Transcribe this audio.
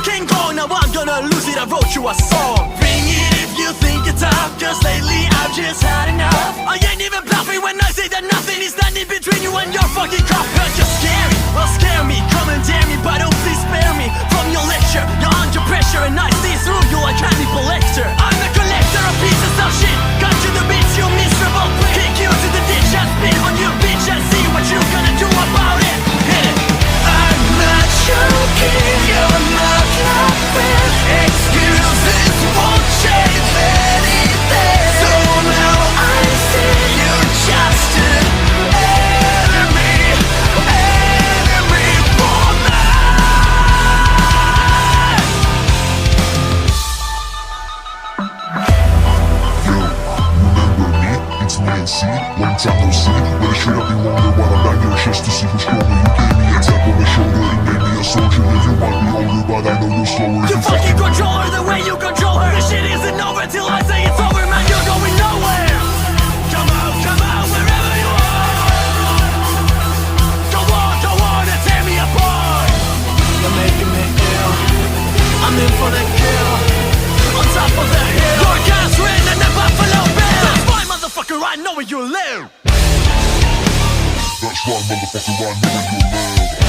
can go, now I'm gonna lose it. I wrote you a song. Bring it if you think it's tough, cause lately I've just had enough. I ain't even bluffing when I say that nothing is standing between you and your fucking cup. You're scary, well scare me, come and dare me, but oh please spare me from your lecture. You're under pressure and I see through you like Hannibal Lecter. I'm the collector of pieces of shit. Got you the bitch, you miserable prick. Kick you to the ditch and spit on you bitch and see what you gonna do about it. Hit it. I'm not joking, you're not laughing. Excuses won't change anything. So now I see you're just an enemy, enemy for me. Yo, remember me? It's me and C. Long time no see. But I straight up be wondering what I'm banging your chest to see who's stronger. You gave me a tap on the shoulder and made me a soldier. Yeah, you might be older, but I know you're slower. You fucking control her the way you control her. This shit isn't over till I say it's over, man. You're going nowhere. Come out, wherever you are. Go on and tear me apart. You're making me ill. I'm in for the kill. On top of the hill. Your gas ran and the Buffalo Bill. That's why, motherfucker, I know where you live. That's right, motherfucker, I know where you live.